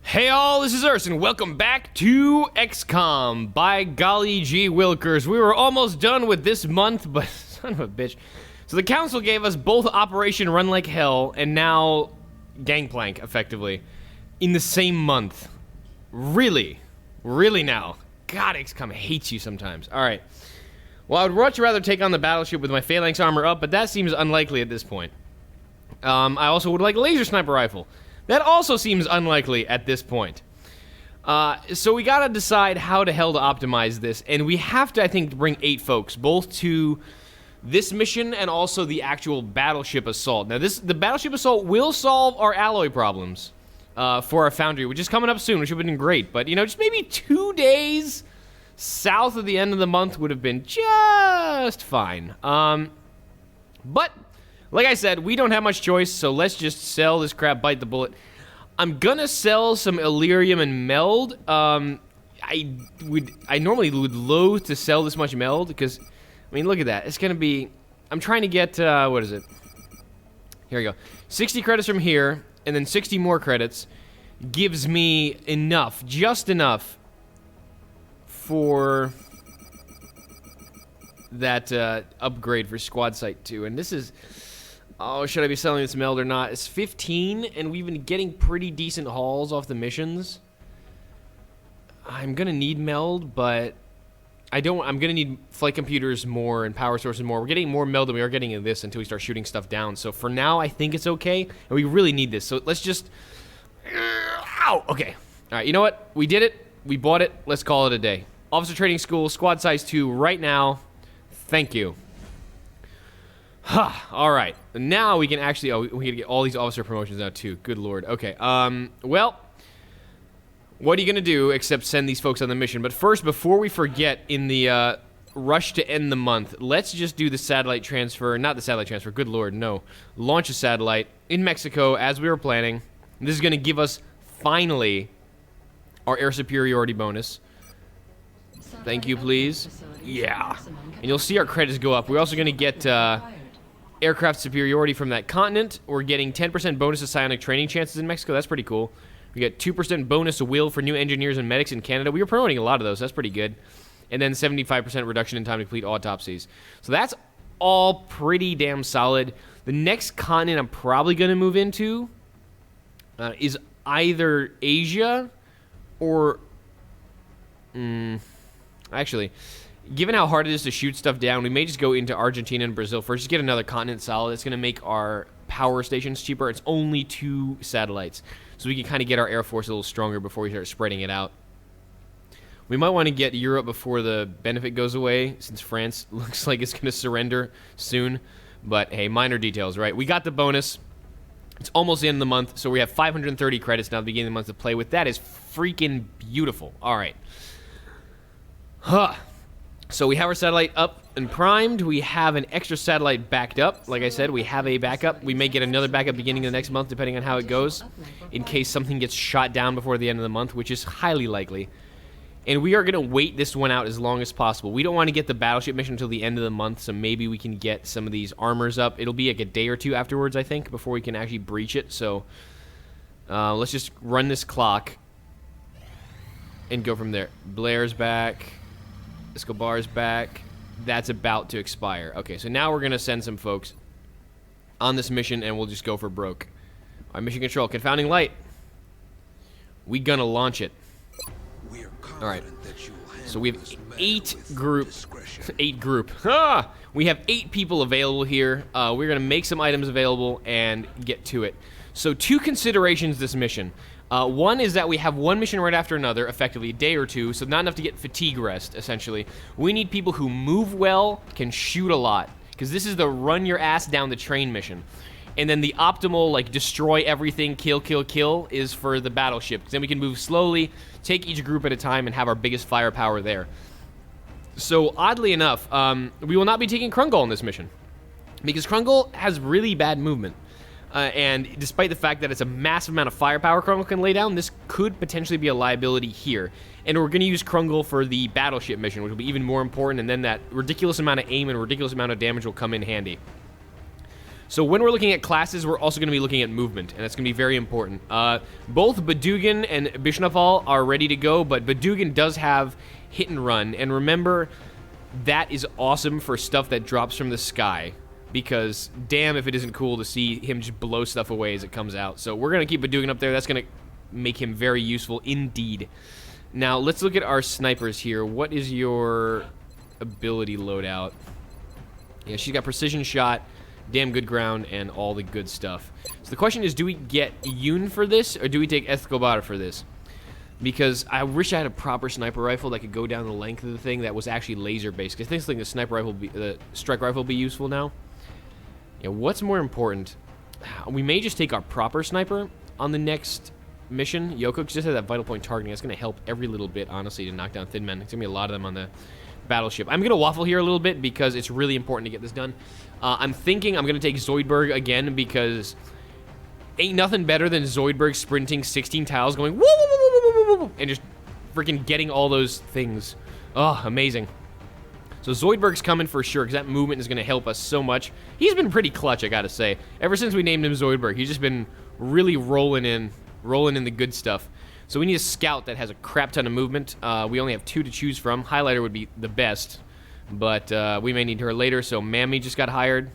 Hey all, this is Urs, and welcome back to XCOM. By golly gee wilkers, we were almost done with this month, but son of a bitch. So the council gave us both Operation Run Like Hell and now Gangplank, effectively, in the same month. Really? Really now? God, XCOM hates you sometimes. Alright. Well, I would much rather take on the battleship with my Phalanx armor up, but that seems unlikely at this point. I also would like a laser sniper rifle. That also seems unlikely at this point. So we gotta decide how the hell to optimize this, and we have to, I think, bring 8 folks, both to this mission and also the actual battleship assault. Now, the battleship assault will solve our alloy problems for our foundry, which is coming up soon, which would have been great. But, you know, just maybe 2 days south of the end of the month would have been just fine. But like I said, we don't have much choice, so let's just sell this crap, bite the bullet. I'm gonna sell some Illyrium and Meld. I normally would loathe to sell this much Meld, because, I mean, look at that. It's gonna be, I'm trying to get, what is it? Here we go. 60 credits from here, and then 60 more credits gives me enough, just enough, for that upgrade for Squad Site 2. And this is... Oh, should I be selling this Meld or not? It's 15, and we've been getting pretty decent hauls off the missions. I'm gonna need Meld, but I'm gonna need flight computers more and power sources more. We're getting more Meld than we are getting in this until we start shooting stuff down. So for now, I think it's okay, and we really need this. So let's just... Ow! Okay. Alright, you know what? We did it. We bought it. Let's call it a day. Officer Training School, Squad Size 2, right now. Thank you. Alright, now we can actually, we can get all these officer promotions now too, good lord. Okay, well, what are you gonna do except send these folks on the mission? But first, before we forget, in the rush to end the month, let's just do the satellite transfer, not the satellite transfer, good lord, no. Launch a satellite in Mexico, as we were planning. This is gonna give us, finally, our air superiority bonus. Thank you, please. Yeah. And you'll see our credits go up. We're also gonna get, aircraft superiority from that continent. We're getting 10% bonus to psionic training chances in Mexico. That's pretty cool. We get 2% bonus to will for new engineers and medics in Canada. We were promoting a lot of those. That's pretty good. And then 75% reduction in time to complete autopsies. So that's all pretty damn solid. The next continent I'm probably going to move into is either Asia or... actually... Given how hard it is to shoot stuff down, we may just go into Argentina and Brazil first. Just get another continent solid. It's going to make our power stations cheaper. It's only 2 satellites. So we can kind of get our Air Force a little stronger before we start spreading it out. We might want to get Europe before the benefit goes away, since France looks like it's going to surrender soon. But hey, minor details, right? We got the bonus. It's almost the end of the month, so we have 530 credits now at the beginning of the month to play with. That is freaking beautiful. All right. So we have our satellite up and primed. We have an extra satellite backed up. Like I said, we have a backup. We may get another backup beginning of the next month, depending on how it goes, in case something gets shot down before the end of the month, which is highly likely. And we are going to wait this one out as long as possible. We don't want to get the battleship mission until the end of the month, so maybe we can get some of these armors up. It'll be like a day or 2 afterwards, I think, before we can actually breach it. So let's just run this clock and go from there. Blair's back. Escobar's back. That's about to expire. Okay, so now we're going to send some folks on this mission, and we'll just go for broke. All right, mission control. Confounding light. We gonna launch it. All right. So we have 8 group. 8 group. We have 8 people available here. We're going to make some items available and get to it. So 2 considerations this mission. One is that we have one mission right after another, effectively a day or 2, so not enough to get fatigue rest, essentially. We need people who move well, can shoot a lot, because this is the run your ass down the train mission. And then the optimal, like, destroy everything, kill, kill, kill, is for the battleship, because then we can move slowly, take each group at a time, and have our biggest firepower there. So, oddly enough, we will not be taking Krungol in this mission, because Krungol has really bad movement. And despite the fact that it's a massive amount of firepower Krungol can lay down, this could potentially be a liability here. And we're going to use Krungol for the battleship mission, which will be even more important, and then that ridiculous amount of aim and ridiculous amount of damage will come in handy. So when we're looking at classes, we're also going to be looking at movement, and that's going to be very important. Both Badugan and Bishnafal are ready to go, but Badugan does have hit and run, and remember, that is awesome for stuff that drops from the sky, because damn if it isn't cool to see him just blow stuff away as it comes out. So we're going to keep Badugan up there. That's going to make him very useful indeed. Now, let's look at our snipers here. What is your ability loadout? Yeah, she's got precision shot, damn good ground, and all the good stuff. So the question is, do we get Yoon for this, or do we take Escobar for this? Because I wish I had a proper sniper rifle that could go down the length of the thing that was actually laser-based. Because I think the sniper rifle, the strike rifle, will be useful now. Yeah, what's more important? We may just take our proper sniper on the next mission. Yoko just has that vital point targeting. That's going to help every little bit, honestly, to knock down thin men. There's going to be a lot of them on the battleship. I'm going to waffle here a little bit because it's really important to get this done. I'm thinking I'm going to take Zoidberg again because ain't nothing better than Zoidberg sprinting 16 tiles going woo, woo, woo, woo, woo, woo, woo, and just freaking getting all those things. Oh, amazing. So Zoidberg's coming for sure because that movement is going to help us so much. He's been pretty clutch, I got to say. Ever since we named him Zoidberg, he's just been really rolling in the good stuff. So we need a scout that has a crap ton of movement. We only have 2 to choose from. Highlighter would be the best, but we may need her later. So Mammy just got hired.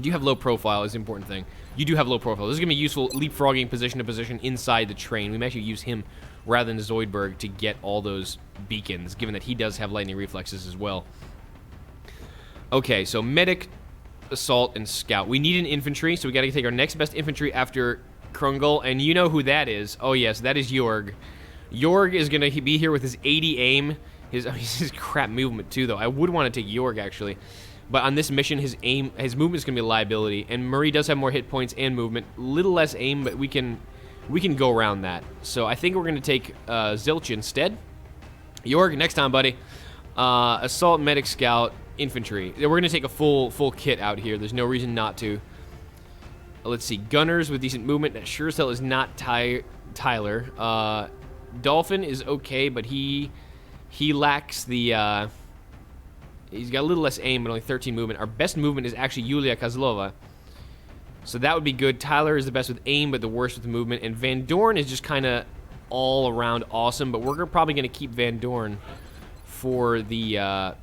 Do you have low profile is the important thing. You do have low profile. This is going to be useful leapfrogging position to position inside the train. We may actually use him rather than Zoidberg to get all those beacons, given that he does have lightning reflexes as well. Okay, so medic, assault, and scout. We need an infantry, so we got to take our next best infantry after Krungel, and you know who that is. Oh yes, that is Jorg. Jorg is going to be here with his 80 aim, his crap movement too, though. I would want to take Jorg actually, but on this mission, his movement is going to be a liability. And Murray does have more hit points and movement, little less aim, but we can go around that. So I think we're going to take Zilch instead. Jorg, next time, buddy. Assault, medic, scout, infantry. We're going to take a full kit out here. There's no reason not to. Let's see, gunners with decent movement. That sure as hell is not Tyler. Dolphin is okay, but he lacks the. He's got a little less aim, but only 13 movement. Our best movement is actually Yulia Kozlova, so that would be good. Tyler is the best with aim, but the worst with movement. And Van Dorn is just kind of all around awesome, but we're probably going to keep Van Dorn for the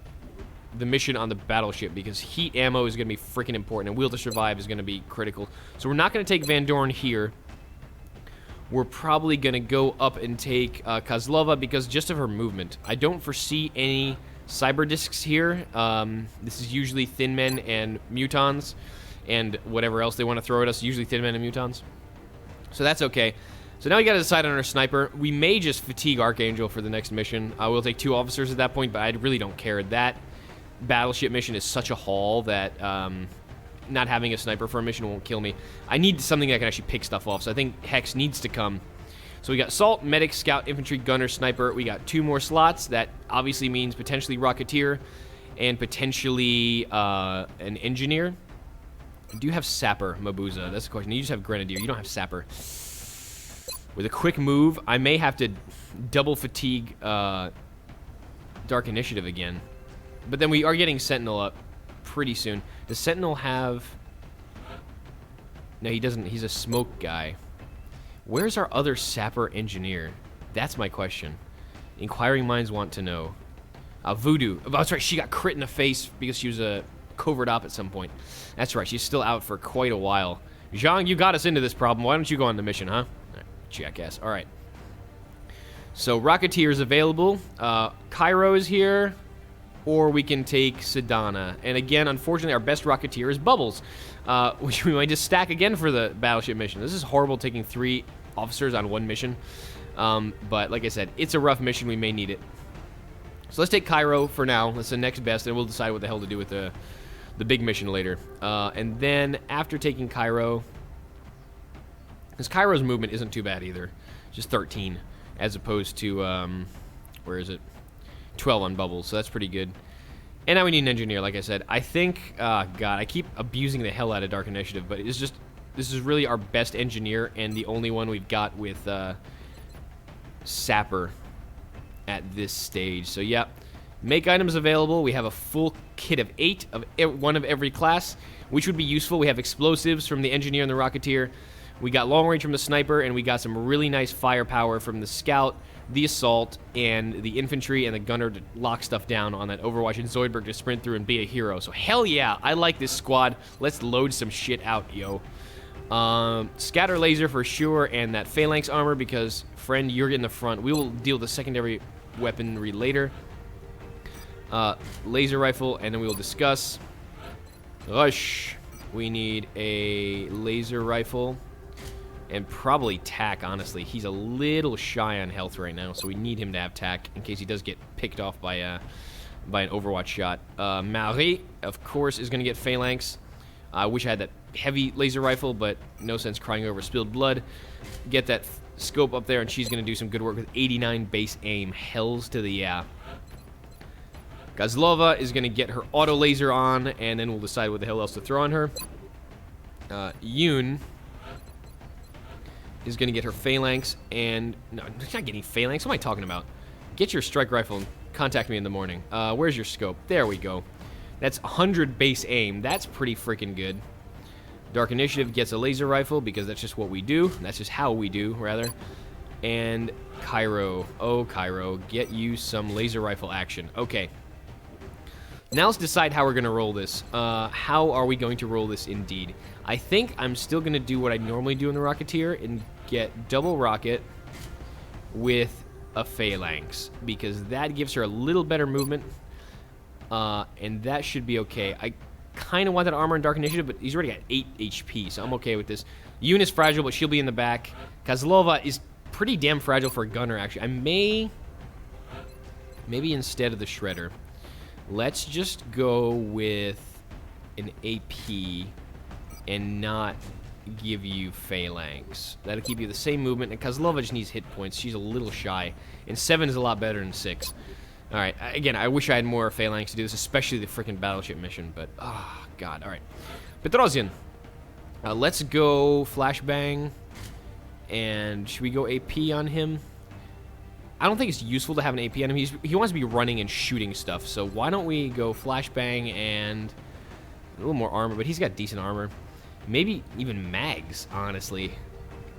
mission on the battleship because heat ammo is going to be freaking important, and Will to Survive is going to be critical. So we're not going to take Van Dorn here. We're probably going to go up and take Kozlova because just of her movement. I don't foresee any cyber discs here. This is usually thin men and mutons and whatever else they want to throw at us, usually thin men and mutons. So that's okay. So now we got to decide on our sniper. We may just fatigue Archangel for the next mission. We'll take 2 officers at that point, but I really don't care. That battleship mission is such a haul that not having a sniper for a mission won't kill me. I need something that can actually pick stuff off, so I think Hex needs to come. So we got Assault, Medic, Scout, Infantry, Gunner, Sniper. We got 2 more slots. That obviously means potentially Rocketeer and potentially an Engineer. Do you have Sapper, Mabuza? That's the question. You just have Grenadier. You don't have Sapper. With a quick move, I may have to double fatigue Dark Initiative again. But then we are getting Sentinel up pretty soon. Does Sentinel have... No, he doesn't. He's a smoke guy. Where's our other Sapper Engineer? That's my question. Inquiring minds want to know. Voodoo. Oh, that's right. She got crit in the face because she was a covert op at some point. That's right. She's still out for quite a while. Zhang, you got us into this problem. Why don't you go on the mission, huh? Jackass. All right. So Rocketeer is available. Cairo is here. Or we can take Sedana. And again, unfortunately, our best Rocketeer is Bubbles, which we might just stack again for the battleship mission. This is horrible taking 3 officers on 1 mission. But like I said, it's a rough mission. We may need it. So let's take Cairo for now. That's the next best, and we'll decide what the hell to do with the big mission later. And then after taking Cairo, because Cairo's movement isn't too bad either. Just 13, as opposed to, where is it? 12 on Bubbles, so that's pretty good. And now we need an Engineer, like I said. I think, God, I keep abusing the hell out of Dark Initiative, but it's just, this is really our best Engineer and the only one we've got with Sapper at this stage. So, yeah, Make items available. We have a full kit of 8 of one of every class, which would be useful. We have explosives from the engineer and the rocketeer. We got long range from the sniper, and we got some really nice firepower from the scout, the assault, and the infantry and the gunner to lock stuff down on that Overwatch, and Zoidberg to sprint through and be a hero. So hell yeah, I like this squad. Let's load some shit out, yo. Scatter laser for sure, and that phalanx armor because, friend, you're in the front. We will deal with the secondary weaponry later. Laser rifle, and then we will discuss. Rush. We need a laser rifle. And probably tack, honestly. He's a little shy on health right now, so we need him to have tack in case he does get picked off by an Overwatch shot. Marie, of course, is going to get phalanx. I wish I had that heavy laser rifle, but no sense crying over spilled blood. Get that scope up there, and she's going to do some good work with 89 base aim. Hells to the yeah. Gazlova is going to get her auto laser on, and then we'll decide what the hell else to throw on her. Yoon is going to get her phalanx, and no, she's not getting phalanx. What am I talking about? Get your strike rifle and contact me in the morning. Where's your scope? There we go. That's 100 base aim. That's pretty freaking good. Dark Initiative gets a laser rifle because that's just what we do. That's just how we do, rather. And Cairo. Oh, Cairo. Get you some laser rifle action. Okay. Now let's decide how we're going to roll this. How are we going to roll this indeed? I think I'm still going to do what I normally do in the Rocketeer and get double rocket with a phalanx because that gives her a little better movement. And that should be okay. I kind of want that armor and Dark Initiative, but he's already got 8 HP, so I'm okay with this. Yoon is fragile, but she'll be in the back. Kozlova is pretty damn fragile for a gunner, actually. I maybe instead of the Shredder, let's just go with an AP and not give you phalanx. That'll keep you the same movement, and Kozlova just needs hit points. She's a little shy, and 7 is a lot better than 6. Alright, again, I wish I had more phalanx to do this, especially the freaking battleship mission, but, oh, God, alright. Petrosian, let's go flashbang, and should we go AP on him? I don't think it's useful to have an AP on him. He wants to be running and shooting stuff, so why don't we go flashbang and a little more armor, but he's got decent armor. Maybe even mags, honestly,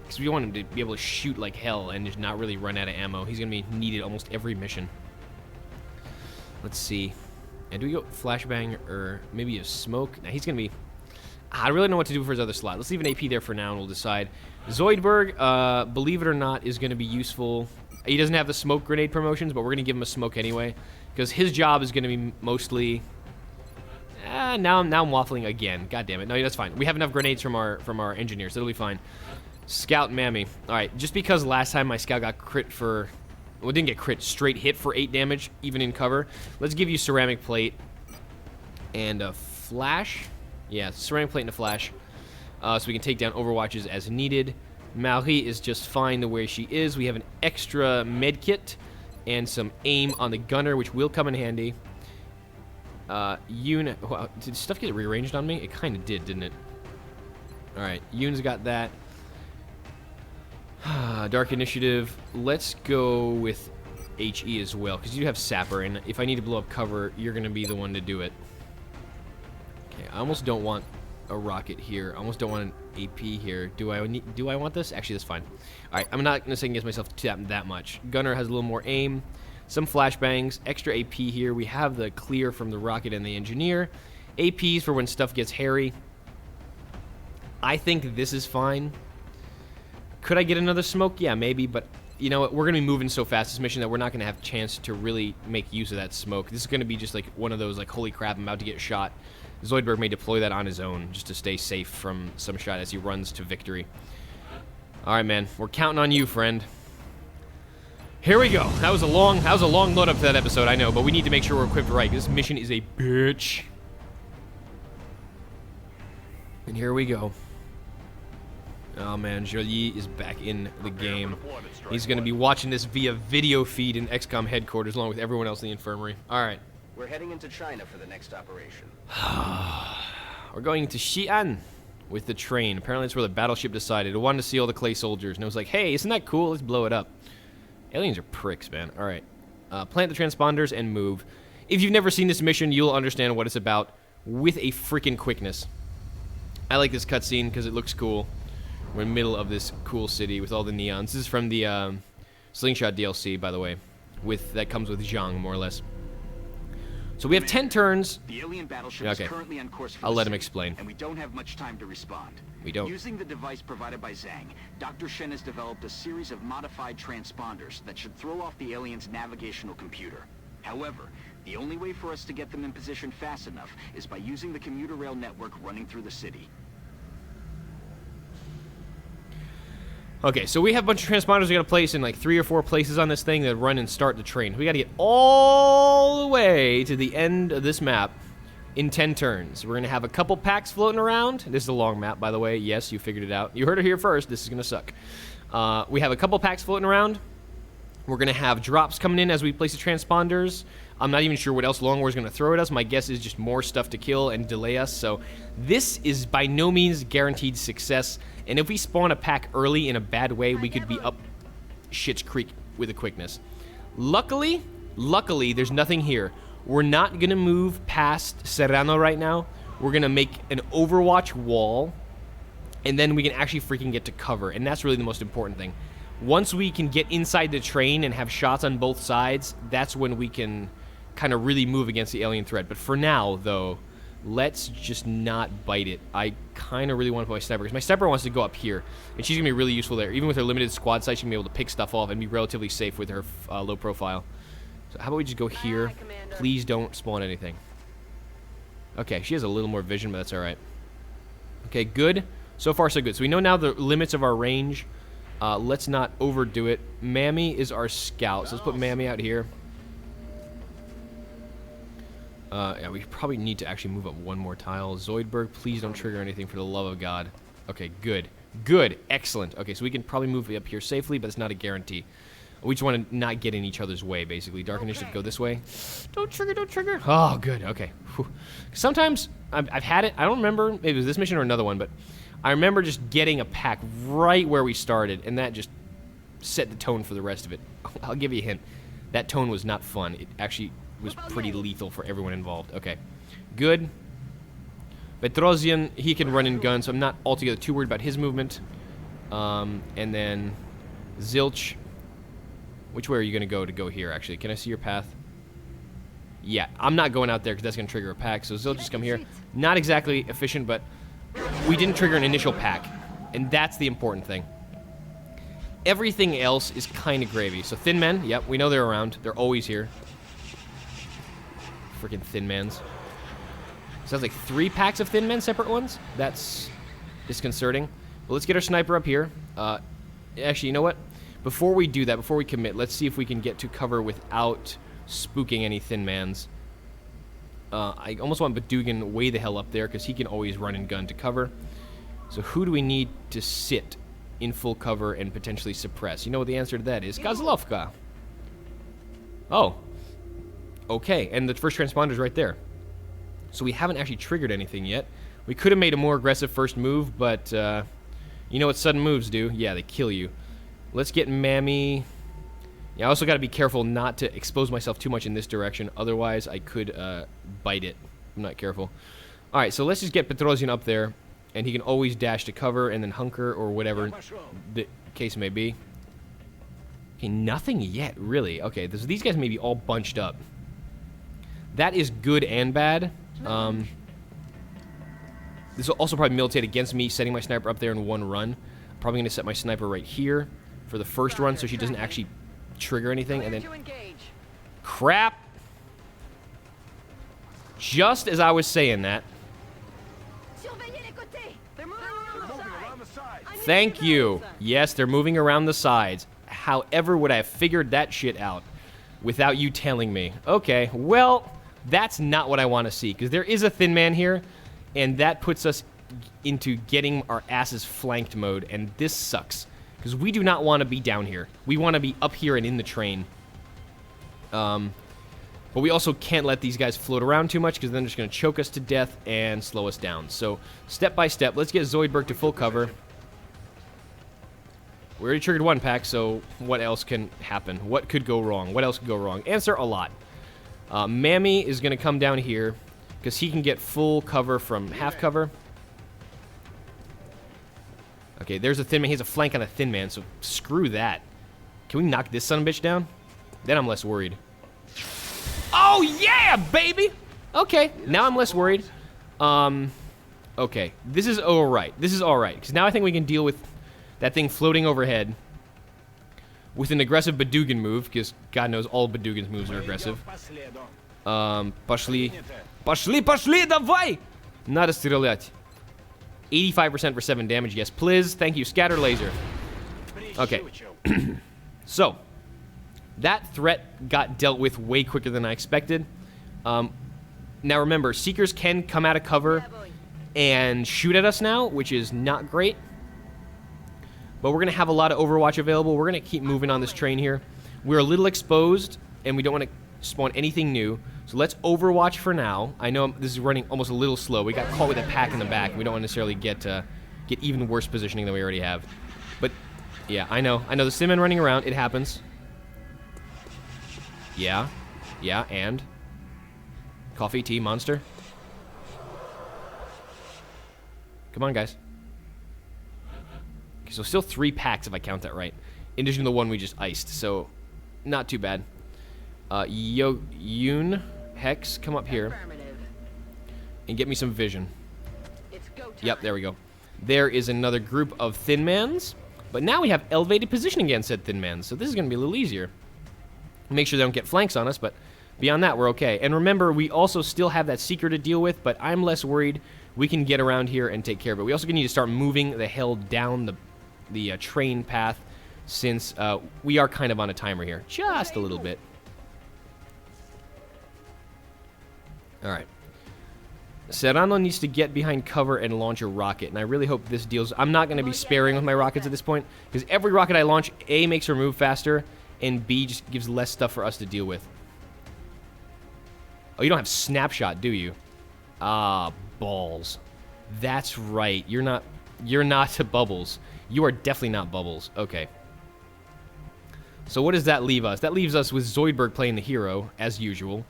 because we want him to be able to shoot like hell and just not really run out of ammo. He's going to be needed almost every mission. Let's see. And do we go flashbang or maybe a smoke? Now he's going to be... I really don't know what to do for his other slot. Let's leave an AP there for now and we'll decide. Zoidberg, believe it or not, is going to be useful. He doesn't have the smoke grenade promotions, but we're going to give him a smoke anyway. Because his job is going to be mostly... now I'm waffling again. God damn it. No, that's fine. We have enough grenades from our engineers. It'll be fine. Scout Mammy. Alright, just because last time my scout got crit for... Well, it didn't get crit, straight hit for 8 damage, even in cover. Let's give you ceramic plate and a flash. Yeah, ceramic plate and a flash. So we can take down Overwatches as needed. Marie is just fine the way she is. We have an extra med kit and some aim on the gunner, which will come in handy. Yoon... Wow, did stuff get rearranged on me? It kind of did, didn't it? Alright, Yoon's got that. Dark Initiative. Let's go with HE as well, because you have Sapper, and if I need to blow up cover, you're going to be the one to do it. Okay, I almost don't want a rocket here. I almost don't want an AP here. Do I want this? Actually, that's fine. Alright, I'm not going to second guess myself that much. Gunner has a little more aim. Some flashbangs. Extra AP here. We have the clear from the rocket and the engineer. APs for when stuff gets hairy. I think this is fine. Could I get another smoke? Yeah, maybe, but you know what? We're going to be moving so fast this mission that we're not going to have a chance to really make use of that smoke. This is going to be just like one of those, like, holy crap, I'm about to get shot. Zoidberg may deploy that on his own just to stay safe from some shot as he runs to victory. Alright, man. We're counting on you, friend. Here we go. That was a long load up to that episode, I know, but we need to make sure we're equipped right. This mission is a bitch. And here we go. Oh man, Jolie is back in the game. He's going to be watching this via video feed in XCOM headquarters along with everyone else in the infirmary. Alright. We're heading into China for the next operation. We're going to Xi'an with the train. Apparently that's where the battleship decided. It wanted to see all the clay soldiers. And it was like, hey, isn't that cool? Let's blow it up. Aliens are pricks, man. Alright. Plant the transponders and move. If you've never seen this mission, you'll understand what it's about with a freaking quickness. I like this cutscene because it looks cool. We're in the middle of this cool city with all the neons. This is from the Slingshot DLC, by the way. That comes with Zhang, more or less. So we have 10 turns. The alien battleship is currently on course for I'll the let him city, explain. and we don't have much time to respond. We don't. Using the device provided by Zhang, Dr. Shen has developed a series of modified transponders that should throw off the alien's navigational computer. However, the only way for us to get them in position fast enough is by using the commuter rail network running through the city. Okay, so we have a bunch of transponders we gotta place in like 3 or 4 places on this thing that run and start the train. We gotta get all the way to the end of this map in 10 turns. We're gonna have a couple packs floating around. This is a long map, by the way. Yes, you figured it out. You heard it here first. This is gonna suck. We have a couple packs floating around. We're gonna have drops coming in as we place the transponders. I'm not even sure what else Long War's gonna throw at us. My guess is just more stuff to kill and delay us. So this is by no means guaranteed success. And if we spawn a pack early in a bad way, we could be up shit's creek with a quickness. Luckily, there's nothing here. We're not gonna move past Serrano right now. We're gonna make an Overwatch wall, and then we can actually freaking get to cover. And that's really the most important thing. Once we can get inside the train and have shots on both sides, that's when we can kind of really move against the alien threat. But for now, though, let's just not bite it. I kind of really want to put my sniper, because my sniper wants to go up here, and she's going to be really useful there. Even with her limited squad size, she's going to be able to pick stuff off and be relatively safe with her low profile. So how about we just go here? Please don't spawn anything. Okay, she has a little more vision, but that's all right. Okay, good. So far, so good. So we know now the limits of our range. Let's not overdo it. Mammy is our scout, so let's put Mammy out here. Yeah, we probably need to actually move up one more tile. Zoidberg, please don't trigger anything for the love of God. Okay, good. Good. Excellent. Okay, so we can probably move up here safely, but it's not a guarantee. We just want to not get in each other's way, basically. Dark Initiative, go this way. Don't trigger, don't trigger. Oh, good. Okay. Whew. Sometimes, I've had it. I don't remember. Maybe it was this mission or another one, but I remember just getting a pack right where we started, and that just set the tone for the rest of it. I'll give you a hint. That tone was not fun. It actually was pretty lethal for everyone involved. Okay, good. Petrosian, he can run and gun, so I'm not altogether too worried about his movement. And then Zilch. Which way are you going to go here, actually? Can I see your path? Yeah, I'm not going out there because that's going to trigger a pack, so Zilch just come here. Not exactly efficient, but we didn't trigger an initial pack, and that's the important thing. Everything else is kind of gravy. So Thin Men, yep, we know they're around. They're always here. Freaking Thin Mans. Sounds like 3 packs of Thin Men, separate ones? That's disconcerting. Well, let's get our sniper up here. Actually, you know what? Before we do that, before we commit, let's see if we can get to cover without spooking any Thin Mans. I almost want Badugan way the hell up there, because he can always run and gun to cover. So who do we need to sit in full cover and potentially suppress? You know what the answer to that is? Kozlovka. Oh. Okay, and the first transponder's right there. So we haven't actually triggered anything yet. We could have made a more aggressive first move, but you know what sudden moves do? Yeah, they kill you. Let's get Mammy. Yeah, I also got to be careful not to expose myself too much in this direction. Otherwise, I could bite it. I'm not careful. All right, so let's just get Petrosian up there, and he can always dash to cover and then hunker or whatever the case may be. Okay, nothing yet, really. Okay, these guys may be all bunched up. That is good and bad. This will also probably militate against me setting my sniper up there in one run. I'm probably going to set my sniper right here for the first run so she doesn't actually trigger anything, and then crap. Just as I was saying that. Thank you. Yes, they're moving around the sides. However would I have figured that shit out without you telling me? Okay, well, that's not what I want to see, because there is a Thin Man here, and that puts us into getting our asses flanked mode, and this sucks. Because we do not want to be down here. We want to be up here and in the train. But we also can't let these guys float around too much, because then they're just going to choke us to death and slow us down. So, step by step, let's get Zoidberg to full cover. We already triggered one pack, so what else can happen? What could go wrong? What else could go wrong? Answer, a lot. Mammy is going to come down here because he can get full cover from half cover. Okay, there's a thin man. He has a flank on a thin man, so screw that. Can we knock this son of a bitch down? Then I'm less worried. Oh, yeah, baby! Okay, now I'm less worried. Okay, this is alright. This is alright, because now I think we can deal with that thing floating overhead with an aggressive Badoogan move, because God knows all Badoogan's moves are aggressive. Пошли, давай! Надо стрелять. 85% for 7 damage, yes, please. Thank you, scatter laser. Okay. So, that threat got dealt with way quicker than I expected. Now remember, Seekers can come out of cover and shoot at us now, which is not great. But we're going to have a lot of Overwatch available. We're going to keep moving on this train here. We're a little exposed, and we don't want to spawn anything new. So let's Overwatch for now. I know this is running almost a little slow. We got caught with a pack in the back. We don't want to necessarily get even worse positioning than we already have. But, yeah, I know. I know the Simmen running around. It happens. Yeah. Yeah, and? Coffee, tea, monster. Come on, guys. Okay, so still 3 packs if I count that right. In addition to the one we just iced, so not too bad. Yoon, Hex, come up here and get me some vision. Yep, there we go. There is another group of Thin Mans, but now we have elevated positioning against said Thin Mans, so this is going to be a little easier. Make sure they don't get flanks on us, but beyond that, we're okay. And remember, we also still have that Seeker to deal with, but I'm less worried. We can get around here and take care of it. We also need to start moving the hell down the train path, since we are kind of on a timer here. Just a little bit. Alright. Serrano needs to get behind cover and launch a rocket, and I really hope this deals... I'm not going to be sparing with my rockets at this point, because every rocket I launch, A, makes her move faster, and B, just gives less stuff for us to deal with. Oh, you don't have snapshot, do you? Ah, balls. That's right. You're not Bubbles. You are definitely not Bubbles. Okay. So what does that leave us? That leaves us with Zoidberg playing the hero, as usual.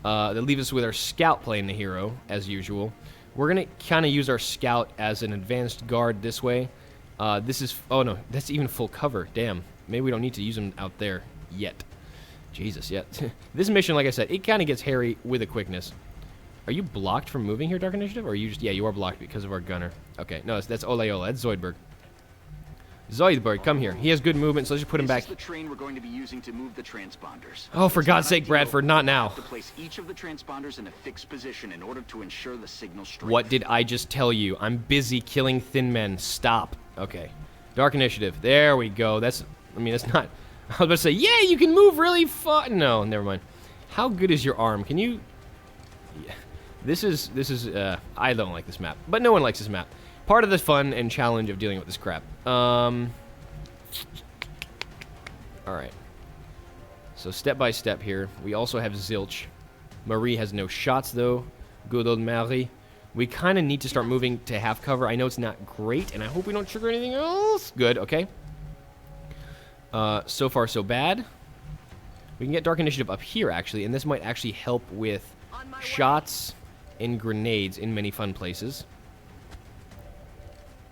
That leaves us with our scout playing the hero, as usual. We're going to kind of use our scout as an advanced guard this way. This is... Oh, no. That's even full cover. Damn. Maybe we don't need to use him out there yet. Jesus, yeah. This mission, like I said, it kind of gets hairy with a quickness. Are you blocked from moving here, Dark Initiative? Or are you just... Yeah, you are blocked because of our gunner. Okay. No, that's Oleola. That's Zoidberg. Zoidberg, come here. He has good movement, so let's just put him back. This is the train we're going to be using to move the transponders. Oh, for God's sake, Bradford, not now. To place each of the transponders in a fixed position in order to ensure the signal strength. What did I just tell you? I'm busy killing Thin Men. Stop. Okay. Dark Initiative. There we go. That's... I mean, that's not... I was about to say, yeah, you can move really far. No, never mind. How good is your arm? Can you... Yeah. This is... I don't like this map. But no one likes this map. Part of the fun and challenge of dealing with this crap. Alright. So step by step here. We also have Zilch. Marie has no shots, though. Good old Marie. We kind of need to start moving to half cover. I know it's not great, and I hope we don't trigger anything else. Good, okay. So far, so bad. We can get Dark Initiative up here, actually, and this might actually help with shots and grenades in many fun places.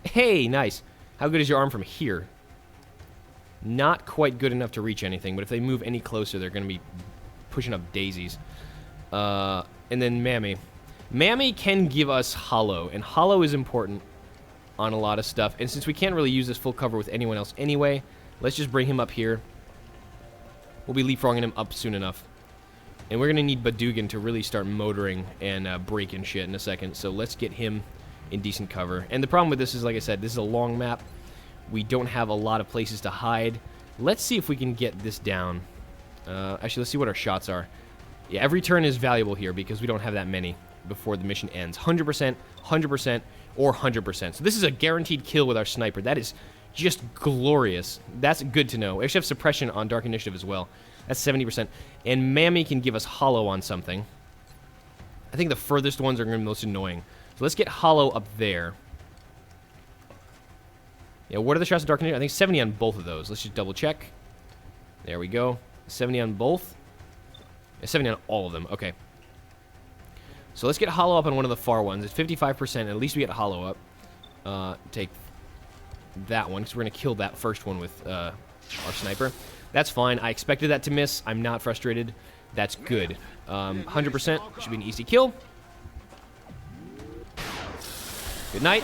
Hey, nice. How good is your arm from here? Not quite good enough to reach anything, but if they move any closer, they're going to be pushing up daisies. And then Mammy. Mammy can give us Hollow, and Hollow is important on a lot of stuff. And since we can't really use this full cover with anyone else anyway, let's just bring him up here. We'll be leapfrogging him up soon enough. And we're going to need Badoogan to really start motoring and breaking shit in a second, so let's get him in decent cover. And the problem with this is, like I said, this is a long map. We don't have a lot of places to hide. Let's see if we can get this down. Actually, let's see what our shots are. Yeah, every turn is valuable here because we don't have that many before the mission ends. 100%, 100%, or 100%. So this is a guaranteed kill with our sniper. That is just glorious. That's good to know. We actually have suppression on Dark Initiative as well. That's 70%. And Mammy can give us Hollow on something. I think the furthest ones are going to be most annoying. So let's get Hollow up there. Yeah, what are the shots of Dark Initiative? I think 70 on both of those. Let's just double check. There we go. 70 on both. 70 on all of them. Okay. So let's get hollow up on one of the far ones. It's 55%. At least we get hollow up. Take that one, because we're going to kill that first one with our sniper. That's fine. I expected that to miss. I'm not frustrated. That's good. 100% should be an easy kill. Good night.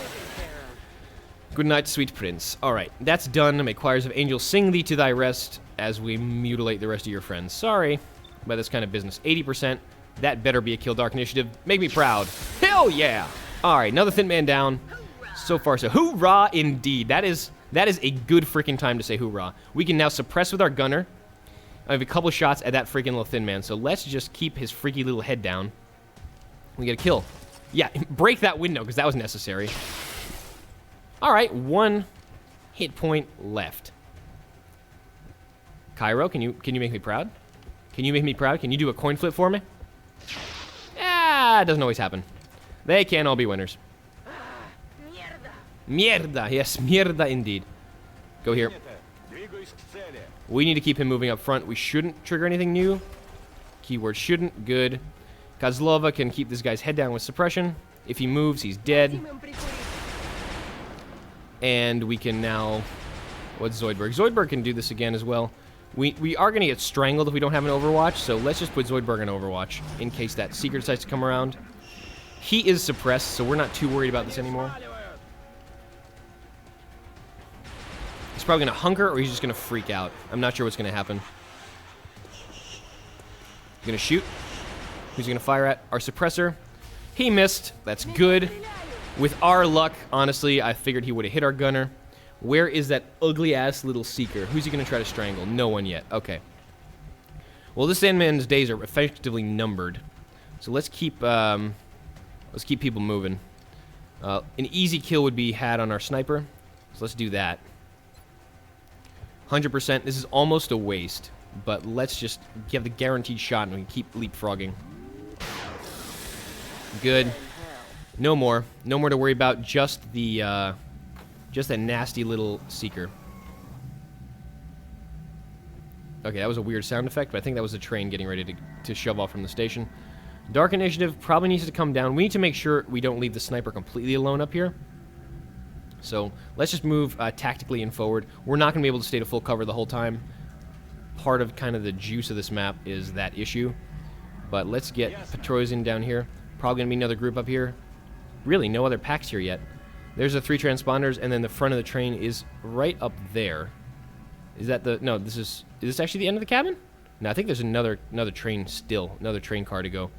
Good night, sweet prince. Alright, that's done. May choirs of angels sing thee to thy rest as we mutilate the rest of your friends. Sorry, but that's kind of business. 80%. That better be a kill, Dark Initiative. Make me proud. Hell yeah! Alright, another Thin Man down. So far, so hoorah indeed. That is a good freaking time to say hoorah. We can now suppress with our gunner. I have a couple shots at that freaking little Thin Man, so let's just keep his freaky little head down. We get a kill. Yeah, break that window, because that was necessary. Alright, 1 hit point left. Cairo, can you make me proud? Can you make me proud? Can you do a coin flip for me? Ah, it doesn't always happen. They can't all be winners. Mierda, yes, mierda indeed. Go here. We need to keep him moving up front. We shouldn't trigger anything new. Keyword shouldn't, good. Kozlova can keep this guy's head down with suppression. If he moves, he's dead. And we can now... What's Zoidberg? Zoidberg can do this again as well. We are going to get strangled if we don't have an Overwatch, so let's just put Zoidberg on Overwatch in case that Seeker decides to come around. He is suppressed, so we're not too worried about this anymore. He's probably going to hunker, or he's just going to freak out. I'm not sure what's going to happen. Going to shoot. Who's he going to fire at? Our suppressor. He missed. That's good. With our luck, honestly, I figured he would have hit our gunner. Where is that ugly-ass little Seeker? Who's he going to try to strangle? No one yet. Okay. Well, this Sandman's days are effectively numbered. So let's keep people moving. An easy kill would be had on our sniper. So let's do that. 100%. This is almost a waste. But let's just give the guaranteed shot and we can keep leapfrogging. Good. No more. No more to worry about. Just the, just that nasty little Seeker. Okay, that was a weird sound effect, but I think that was the train getting ready to shove off from the station. Dark Initiative probably needs to come down. We need to make sure we don't leave the sniper completely alone up here. So let's just move tactically and forward. We're not going to be able to stay to full cover the whole time. Part of kind of the juice of this map is that issue. But let's get Petrosian down here. Probably going to be another group up here. Really, no other packs here yet. There's the 3 transponders, and then the front of the train is right up there. Is that the... No, is this actually the end of the cabin? No, I think there's another train still. Another train car to go.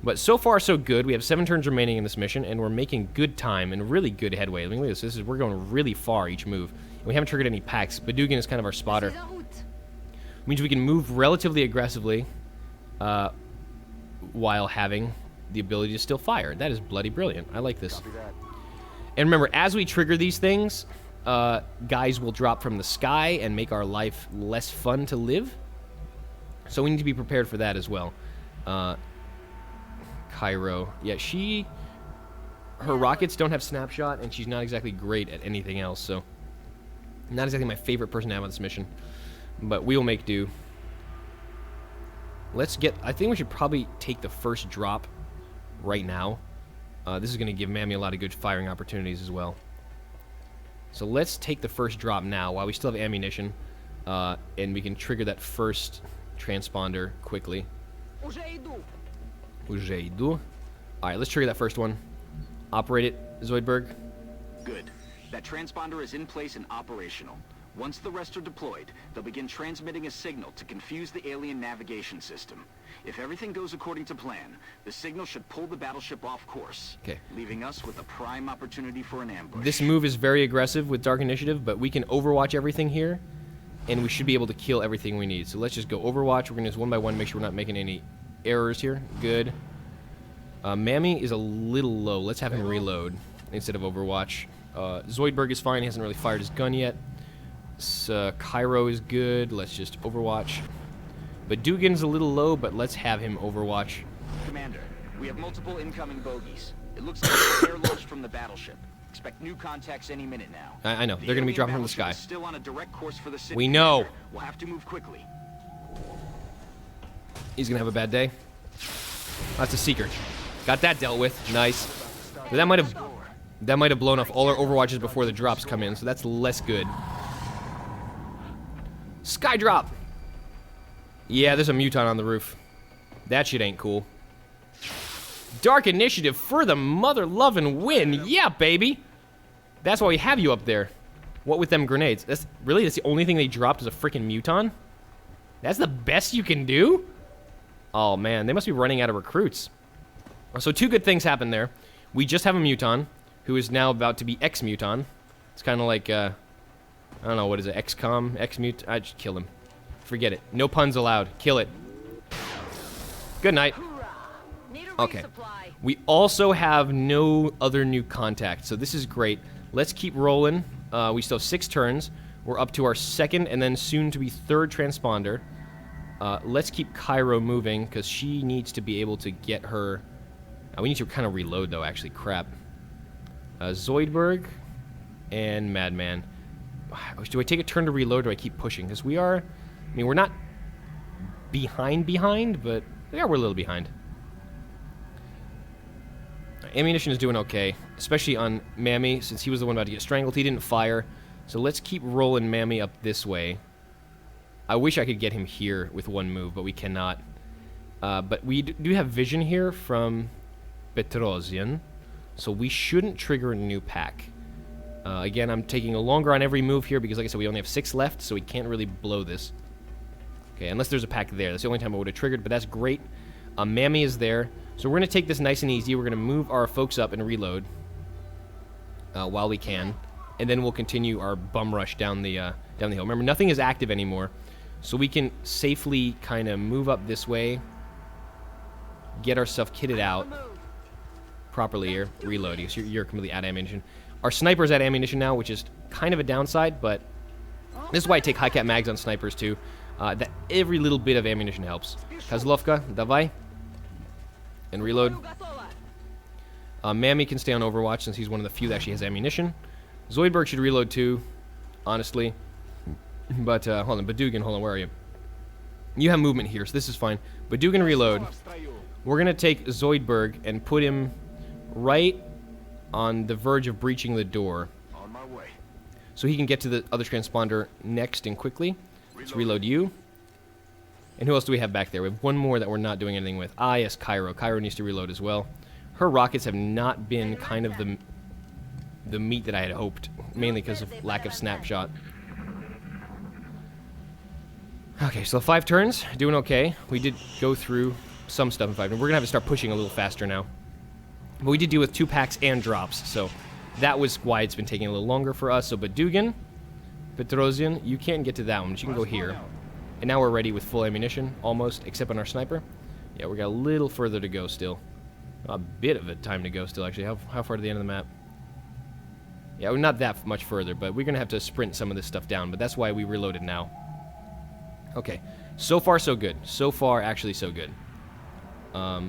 But so far, so good. We have 7 turns remaining in this mission, and we're making good time and really good headway. I mean, look at this. We're going really far each move. And we haven't triggered any packs. Badugan is kind of our spotter. Means we can move relatively aggressively while having the ability to still fire. That is bloody brilliant. I like this. And remember, as we trigger these things, guys will drop from the sky and make our life less fun to live. So we need to be prepared for that as well. Cairo. Yeah, her rockets don't have snapshot, and she's not exactly great at anything else, so not exactly my favorite person to have on this mission. But we will make do. I think we should probably take the first drop right now. This is going to give Mammy a lot of good firing opportunities as well. So let's take the first drop now while we still have ammunition. And we can trigger that first transponder quickly. Уже иду. Alright, let's trigger that first one. Operate it, Zoidberg. Good. That transponder is in place and operational. Once the rest are deployed, they'll begin transmitting a signal to confuse the alien navigation system. If everything goes according to plan, the signal should pull the battleship off course, leaving us with a prime opportunity for an ambush. This move is very aggressive with Dark Initiative, but we can overwatch everything here, and we should be able to kill everything we need. So let's just go overwatch. We're going to just one by one make sure we're not making any errors here. Good. Mammy is a little low. Let's have him reload instead of overwatch. Zoidberg is fine. He hasn't really fired his gun yet. Cairo is good. Let's just overwatch. But Dugan's a little low, but let's have him overwatch. Commander, we have multiple incoming bogies. It looks like they're launched from the battleship. Expect new contacts any minute now. I know. They're going to be dropping from the sky. Still on a direct course for the city. We know. We'll have to move quickly. He's gonna have a bad day. That's a seeker. Got that dealt with. Nice. But that might have blown off all our overwatches before the drops come in, so that's less good. Sky drop. Yeah, there's a muton on the roof. That shit ain't cool. Dark initiative for the mother-loving win. Yeah, baby. That's why we have you up there. What with them grenades? That's the only thing they dropped is a freaking muton? That's the best you can do? Oh, man. They must be running out of recruits. So 2 good things happened there. We just have a muton, who is now about to be X-muton. It's kind of like, I don't know, what is it? XCOM? X-mut? I just kill him. Forget it. No puns allowed. Kill it. Good night. Okay. We also have no other new contact, so this is great. Let's keep rolling. We still have 6 turns. We're up to our 2nd and then soon to be 3rd transponder. Let's keep Cairo moving, because she needs to be able to get her... we need to kind of reload, though, actually. Crap. Zoidberg and Madman. Do I take a turn to reload, or do I keep pushing? Because we are... I mean, we're not behind, but... Yeah, we're a little behind. Ammunition is doing okay, especially on Mammy, since he was the one about to get strangled. He didn't fire, so let's keep rolling Mammy up this way. I wish I could get him here with 1 move, but we cannot. But we do have vision here from Petrosian, so we shouldn't trigger a new pack. Again, I'm taking a longer on every move here because, like I said, we only have 6 left, so we can't really blow this. Okay, unless there's a pack there. That's the only time I would have triggered, but that's great. Mammy is there. So we're going to take this nice and easy. We're going to move our folks up and reload while we can. And then we'll continue our bum rush down the hill. Remember, nothing is active anymore. So we can safely kind of move up this way. Get ourselves kitted out properly here. Reload. You're completely out of ammunition. Our sniper's at ammunition now, which is kind of a downside, but this is why I take high-cap mags on snipers too. That every little bit of ammunition helps. Kozlovka, davai. And reload. Mammy can stay on Overwatch since he's one of the few that actually has ammunition. Zoidberg should reload too, honestly. But, hold on, Badugan, hold on, where are you? You have movement here, so this is fine. Badugan reload. We're going to take Zoidberg and put him right on the verge of breaching the door. On my way. So he can get to the other transponder next and quickly. Let's reload you. And who else do we have back there? We have 1 more that we're not doing anything with. Ah, yes, Cairo. Cairo needs to reload as well. Her rockets have not been kind of the meat that I had hoped, mainly because of lack of snapshot. Okay, so 5 turns, doing okay. We did go through some stuff in 5, and we're gonna have to start pushing a little faster now. But we did deal with 2 packs and drops, so that was why it's been taking a little longer for us. So Badugan, Petrosian, you can't get to that one, but you can go here. And now we're ready with full ammunition, almost, except on our sniper. Yeah, we got a little further to go still. A bit of a time to go still, actually. How far to the end of the map? Yeah, we're not that much further, but we're going to have to sprint some of this stuff down, but that's why we reloaded now. Okay, so far so good. So far, actually so good.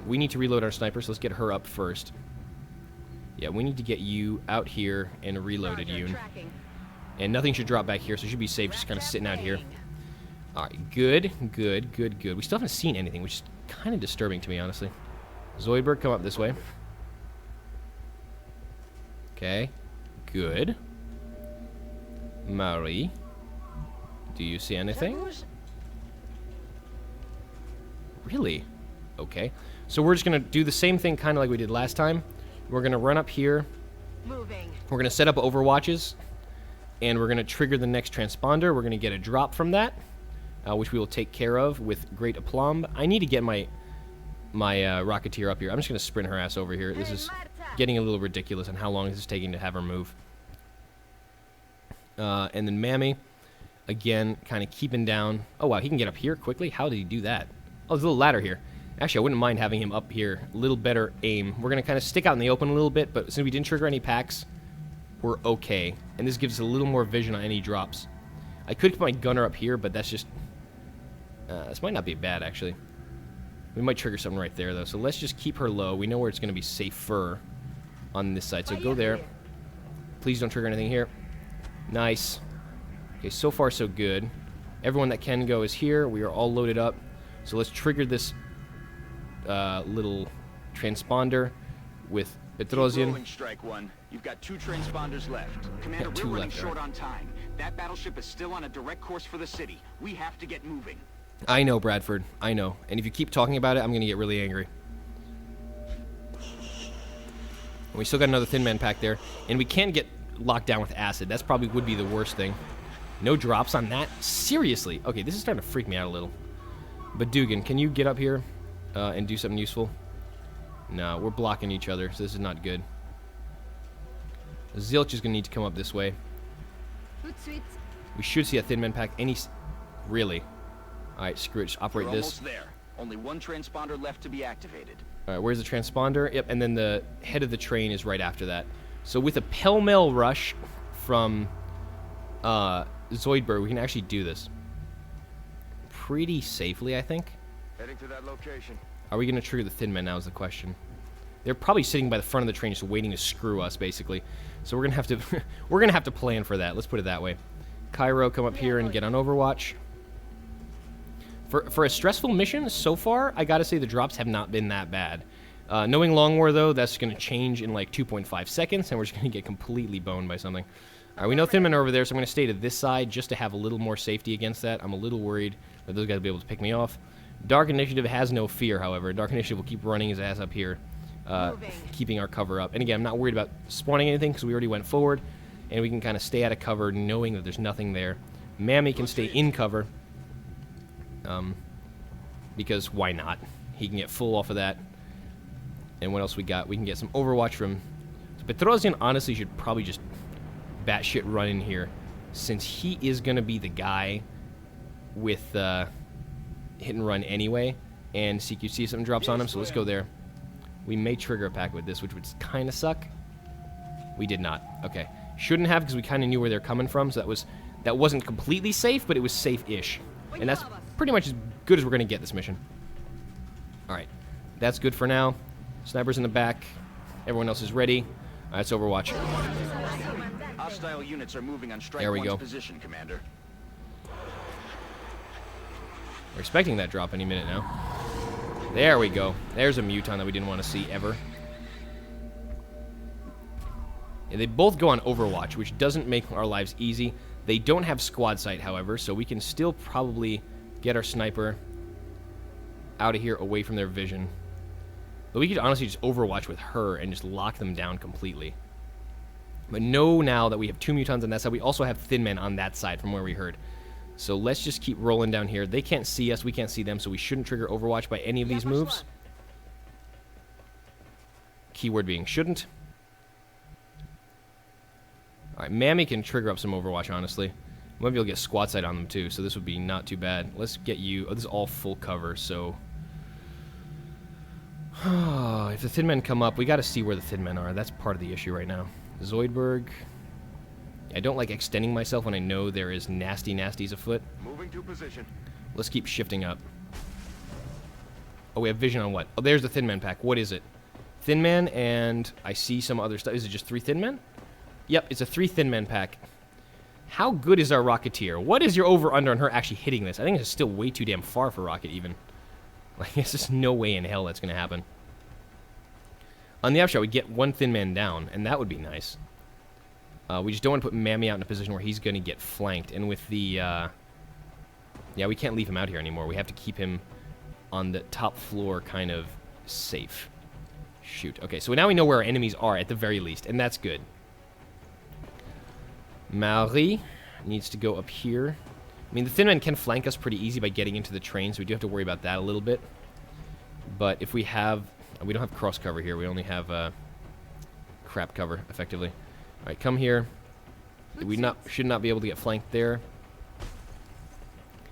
We need to reload our sniper, so let's get her up first. Yeah, we need to get you out here and reloaded, Yoon. And nothing should drop back here, so you should be safe just kind of sitting out here. Alright, good. We still haven't seen anything, which is kind of disturbing to me, honestly. Zoidberg, come up this way. Okay, good. Marie, do you see anything? Really? Okay. So we're just going to do the same thing kind of like we did last time. We're going to run up here. We're going to set up overwatches. And we're going to trigger the next transponder. We're going to get a drop from that. Which we will take care of with great aplomb. I need to get my Rocketeer up here. I'm just going to sprint her ass over here. This is getting a little ridiculous on how long this is taking to have her move. And then Mammy, again, kind of keeping down. Oh, wow, he can get up here quickly? How did he do that? Oh, there's a little ladder here. Actually, I wouldn't mind having him up here. A little better aim. We're going to kind of stick out in the open a little bit, but since we didn't trigger any packs, we're okay. And this gives us a little more vision on any drops. I could put my gunner up here, but that's just... this might not be bad, actually. We might trigger something right there, though. So let's just keep her low. We know where it's going to be safer on this side. So go there. Please don't trigger anything here. Nice. Okay, so far so good. Everyone that can go is here. We are all loaded up. So let's trigger this little transponder with Petrosian. Rolling strike one. You've got 2 transponders left. Commander, Got 2 we're running left, short alright. on time. That battleship is still on a direct course for the city. We have to get moving. I know, Bradford. I know. And if you keep talking about it, I'm going to get really angry. And we still got another Thin Man pack there. And we can't get locked down with acid. That's probably would be the worst thing. No drops on that? Seriously? Okay, this is starting to freak me out a little. But Dugan, can you get up here and do something useful? No, we're blocking each other, so this is not good. Zilch is going to need to come up this way. We should see a Thin Man pack any... Really? Alright, screw it. Just operate We're this. almost there. Only 1 transponder left to be activated. Alright, where's the transponder? Yep, and then the head of the train is right after that. So with a pell-mell rush from Zoidberg, we can actually do this. Pretty safely, I think. Heading to that location. Are we going to trigger the Thin Man now is the question. They're probably sitting by the front of the train just waiting to screw us, basically. So we're going to have to we're going to have to plan for that. Let's put it that way. Cairo, come up here and get on Overwatch. For a stressful mission so far, I got to say the drops have not been that bad. Knowing Long War, though, that's going to change in like 2.5 seconds, and we're just going to get completely boned by something. All right, we know Thin Men are over there, so I'm going to stay to this side just to have a little more safety against that. I'm a little worried that those guys will be able to pick me off. Dark Initiative has no fear, however. Dark Initiative will keep running his ass up here, keeping our cover up. And again, I'm not worried about spawning anything because we already went forward, and we can kind of stay out of cover knowing that there's nothing there. Mammy can stay in cover, because why not? He can get full off of that. And what else we got? We can get some Overwatch from... Petrosian honestly should probably just batshit run in here, since he is going to be the guy with hit and run anyway. And CQC something drops on him, so let's go there. We may trigger a pack with this, which would kind of suck. We did not. Okay. Shouldn't have, because we kind of knew where they're coming from, so that wasn't completely safe, but it was safe-ish. And that's pretty much as good as we're going to get this mission. Alright. That's good for now. Sniper's in the back. Everyone else is ready. Alright, it's Overwatch. Hostile units are moving on strike There we one's go. position, Commander. We're expecting that drop any minute now. There we go. There's a Muton that we didn't want to see ever. Yeah, they both go on Overwatch, which doesn't make our lives easy. They don't have squad sight, however, so we can still probably get our sniper out of here away from their vision. But we could honestly just Overwatch with her and just lock them down completely. But know now that we have 2 Mutons on that side. We also have Thin Men on that side from where we heard. So let's just keep rolling down here. They can't see us. We can't see them, so we shouldn't trigger Overwatch by any of these moves. Keyword being shouldn't. Alright, Mammy can trigger up some Overwatch, honestly. We might be able to get squad sight on them, too, so this would be not too bad. Let's get you... Oh, this is all full cover, so... if the Thin Men come up, we got to see where the Thin Men are. That's part of the issue right now. Zoidberg. I don't like extending myself when I know there is nasties afoot. Moving to position. Let's keep shifting up. Oh, we have vision on what? Oh, there's the Thin Man pack. What is it? Thin Man, and I see some other stuff. Is it just 3 Thin Men? Yep, it's a 3 Thin Men pack. How good is our Rocketeer? What is your over-under on her actually hitting this? I think it's still way too damn far for Rocket, even. Like, there's just no way in hell that's going to happen. On the upshot, we get 1 Thin Man down, and that would be nice. We just don't want to put Mammy out in a position where he's going to get flanked. And with the... yeah, we can't leave him out here anymore. We have to keep him on the top floor kind of safe. Shoot. Okay, so now we know where our enemies are at the very least, and that's good. Marie needs to go up here. I mean, the Thin Men can flank us pretty easy by getting into the train, so we do have to worry about that a little bit. But if we have... We don't have cross cover here. We only have crap cover, effectively. All right, come here. We should not be able to get flanked there.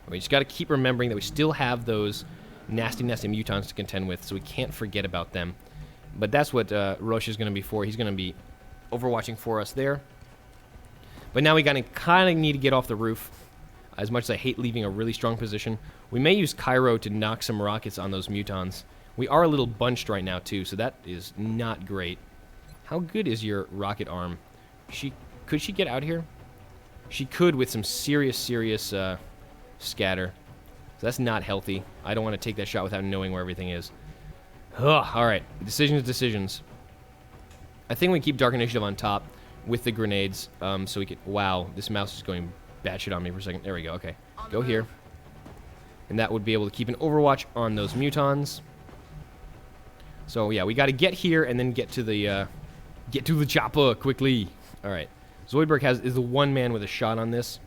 We just got to keep remembering that we still have those nasty Mutons to contend with, so we can't forget about them. But that's what Roche is going to be for. He's going to be overwatching for us there. But now we kind of need to get off the roof. As much as I hate leaving a really strong position, we may use Cairo to knock some rockets on those Mutons. We are a little bunched right now, too, so that is not great. How good is your rocket arm? Could she get out here? She could with some serious scatter. So that's not healthy. I don't want to take that shot without knowing where everything is. Ugh, alright. Decisions. I think we keep Dark Initiative on top with the grenades, so we can... Wow, this mouse is going batshit on me for a second. There we go, okay. Go here. And that would be able to keep an overwatch on those mutons. So, yeah, we got to get here and then get to the chopper quickly. Alright. Zoidberg is the one man with a shot on this.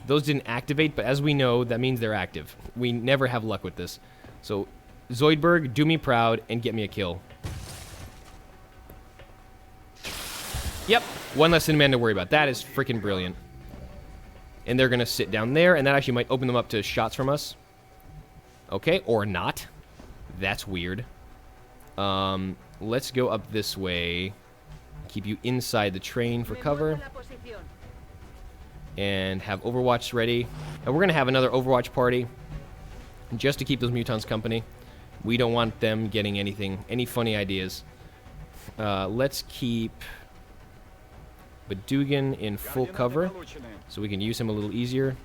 Those didn't activate, but as we know, that means they're active. We never have luck with this. So, Zoidberg, do me proud and get me a kill. Yep, one less than man to worry about. That is freaking brilliant. And they're going to sit down there, and that actually might open them up to shots from us. Okay, or not. That's weird. Let's go up this way. Keep you inside the train for cover. And have Overwatch ready. And we're going to have another Overwatch party. Just to keep those mutants company. We don't want them getting any funny ideas. Let's keep Badugan in full cover, so we can use him a little easier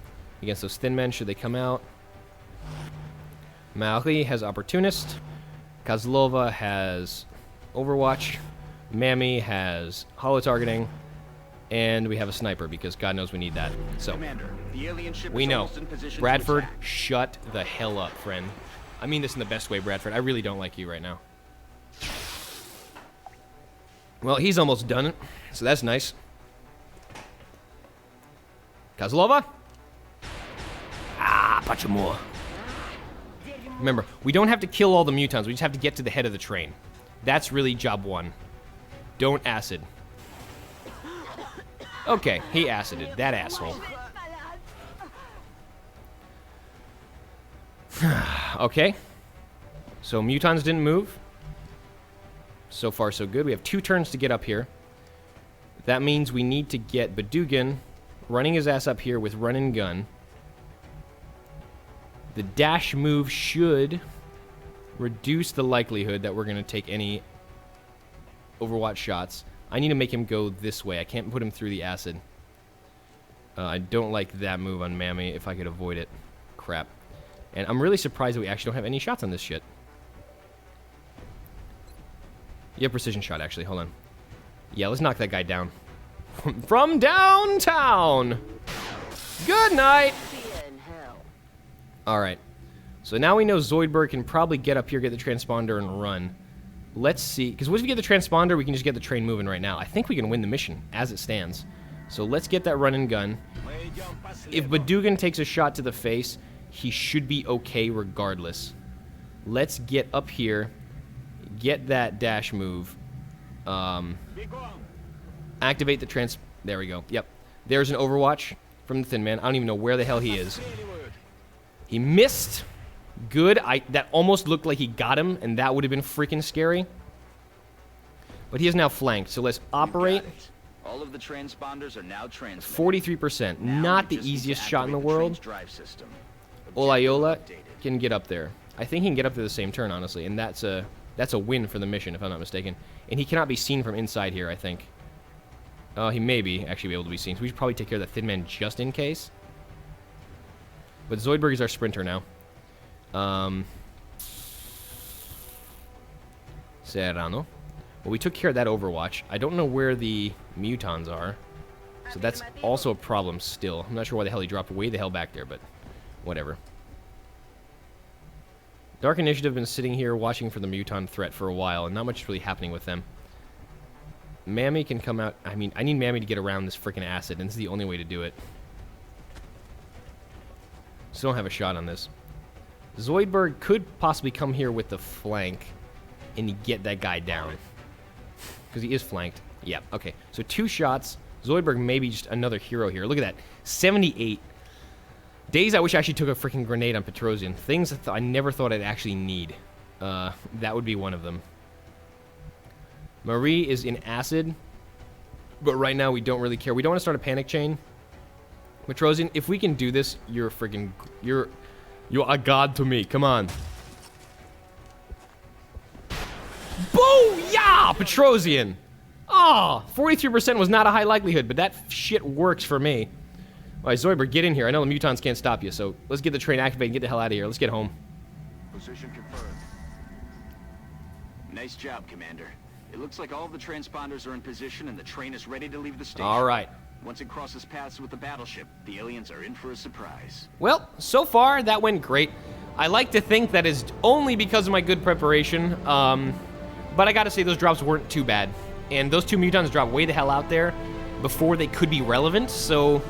against those thin men should they come out. Maori has Opportunist. Kozlova has Overwatch. Mammy has Holo-Targeting. And we have a sniper, because God knows we need that. So, Commander, the alien ship we is know. almost in position to Bradford, attack. shut the hell up, friend. I mean this in the best way, Bradford. I really don't like you right now. Well, he's almost done it, so that's nice. Kozlova? Ah, bunch of more. Remember, we don't have to kill all the mutants. We just have to get to the head of the train. That's really job one. Don't acid. Okay, he acided. That asshole. Okay. So mutants didn't move. So far, so good. We have 2 turns to get up here. That means we need to get Badugan running his ass up here with run and gun. The dash move should reduce the likelihood that we're going to take any Overwatch shots. I need to make him go this way. I can't put him through the acid. I don't like that move on Mammy if I could avoid it. Crap. And I'm really surprised that we actually don't have any shots on this shit. You have precision shot, actually. Hold on. Yeah, let's knock that guy down. From downtown! Good night! Alright. So now we know Zoidberg can probably get up here, get the transponder, and run. Let's see. Because once we get the transponder, we can just get the train moving right now. I think we can win the mission as it stands. So let's get that run and gun. If Badugan takes a shot to the face, he should be okay regardless. Let's get up here, get that dash move, activate the there we go. Yep. There's an Overwatch from the Thin Man. I don't even know where the hell he is. He missed. Good. That almost looked like he got him, and that would have been freaking scary. But he is now flanked, so let's operate. All of the transponders are now transmitted. 43%. Now Not we the just need to easiest shot in the activate world. train's drive system. Olayola Objective updated. can get up there. I think he can get up to the same turn, honestly, and that's a win for the mission, if I'm not mistaken. And he cannot be seen from inside here, I think. He may actually be able to be seen, so we should probably take care of that Thin Man just in case. But Zoidberg is our sprinter now. Serrano. Well, we took care of that Overwatch. I don't know where the mutons are, so that's also a problem still. I'm not sure why the hell he dropped way the hell back there, but whatever. Dark Initiative have been sitting here watching for the muton threat for a while, and not much is really happening with them. Mammy can come out. I mean, I need Mammy to get around this freaking acid, and this is the only way to do it. Still don't have a shot on this. Zoidberg could possibly come here with the flank and get that guy down. Because he is flanked. Yeah, okay. So 2 shots. Zoidberg may be just another hero here. Look at that. 78. Days I wish I actually took a freaking grenade on Petrosian. Things I never thought I'd actually need. That would be one of them. Marie is in acid. But right now we don't really care. We don't want to start a panic chain. Petrosian, if we can do this, you're freaking... You're a god to me. Come on. Booyah! Petrosian! Ah, 43% was not a high likelihood, but that shit works for me. All right, Zoidberg, get in here. I know the mutons can't stop you, so let's get the train activated and get the hell out of here. Let's get home. Position confirmed. Nice job, Commander. It looks like all of the transponders are in position and the train is ready to leave the station. All right. Once it crosses paths with the battleship, the aliens are in for a surprise. Well, so far, that went great. I like to think that is only because of my good preparation, but I gotta say those drops weren't too bad. And those 2 mutons dropped way the hell out there before they could be relevant, so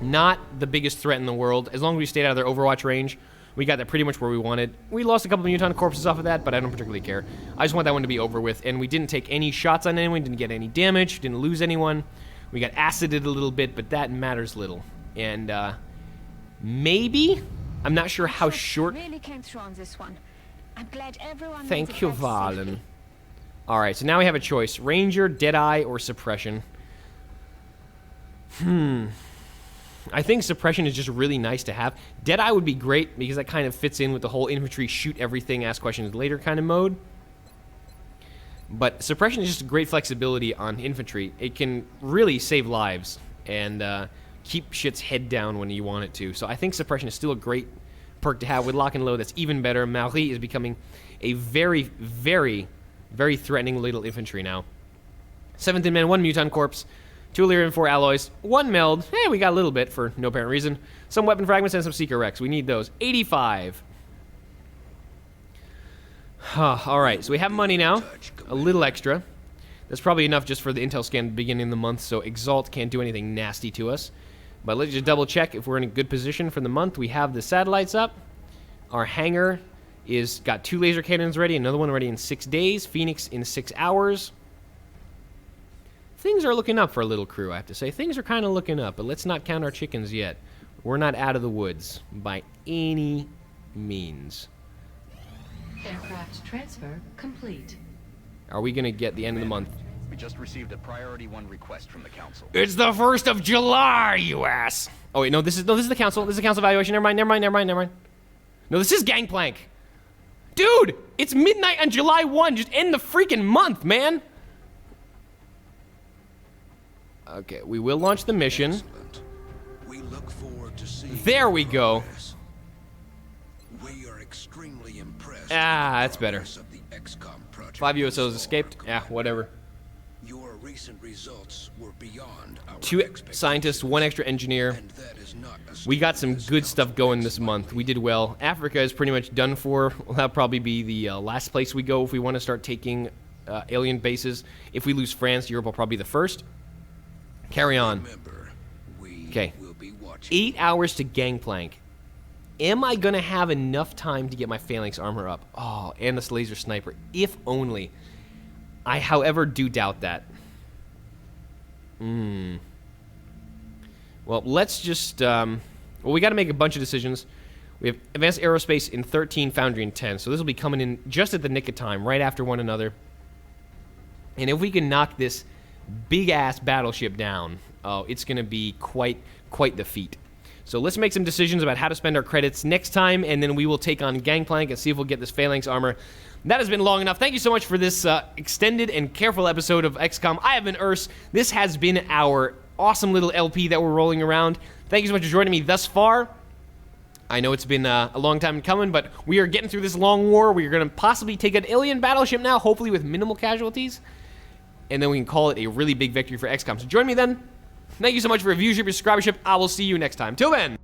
not the biggest threat in the world. As long as we stayed out of their Overwatch range, we got that pretty much where we wanted. We lost a couple of muton corpses off of that, but I don't particularly care. I just want that one to be over with, and we didn't take any shots on anyone, didn't get any damage, didn't lose anyone. We got acided a little bit, but that matters little. And maybe, I'm not sure how short. Really came through on this one. I'm glad everyone. Thank you, Valen. All right, so now we have a choice: Ranger, Deadeye, or Suppression. I think Suppression is just really nice to have. Deadeye would be great because that kind of fits in with the whole infantry shoot everything, ask questions later kind of mode. But Suppression is just great flexibility on infantry. It can really save lives and keep shit's head down when you want it to. So I think Suppression is still a great perk to have with Lock and Load. That's even better. Marie is becoming a very, very, very threatening little infantry now. 7th in men, 1 Muton Corpse, 2 Illyrian, 4 Alloys, 1 Meld. Hey, we got a little bit for no apparent reason. Some Weapon Fragments and some Seeker Rex. We need those. 85. Alright, so we have money now. A little extra. That's probably enough just for the intel scan at the beginning of the month, so Exalt can't do anything nasty to us. But let's just double check if we're in a good position for the month. We have the satellites up. Our hangar is got 2 laser cannons ready, another one ready in 6 days. Phoenix in 6 hours. Things are looking up for a little crew, I have to say. Things are kind of looking up, but let's not count our chickens yet. We're not out of the woods by any means. Aircraft transfer complete. Are we going to get the end of the month? We just received a Priority 1 request from the Council. It's the 1st of July, you ass! Oh wait, no, this is the Council. This is the Council evaluation. Never mind. No, this is Gangplank. Dude, it's midnight on July 1. Just end the freaking month, man. Okay, we will launch the mission. Excellent. We look forward to seeing There we go. We are extremely impressed. That's better. Of the XCOM project 5 USOs so escaped. far, Yeah, whatever. Your recent results were beyond our 2 expectations, scientists, 1 extra engineer. and that is not a We got some statement good this stuff going council this month. simply We did well. Africa is pretty much done for. Well, that'll probably be the last place we go if we want to start taking alien bases. If we lose France, Europe will probably be the first. Carry on. Remember, we Okay. will be watching. 8 hours to Gangplank. Am I going to have enough time to get my Phalanx armor up? Oh, and this laser sniper. If only. I, however, do doubt that. Well, let's just... well, we got to make a bunch of decisions. We have Advanced Aerospace in 13, Foundry in 10. So this will be coming in just at the nick of time, right after one another. And if we can knock this big-ass battleship down, oh, it's going to be quite the feat. So let's make some decisions about how to spend our credits next time, and then we will take on Gangplank and see if we'll get this Phalanx armor. That has been long enough. Thank you so much for this extended and careful episode of XCOM. I have been Urs. This has been our awesome little LP that we're rolling around. Thank you so much for joining me thus far. I know it's been a long time coming, but we are getting through this long war. We are going to possibly take an alien battleship now, hopefully with minimal casualties. And then we can call it a really big victory for XCOM. So join me then. Thank you so much for your viewership, your subscribership. I will see you next time. Till then.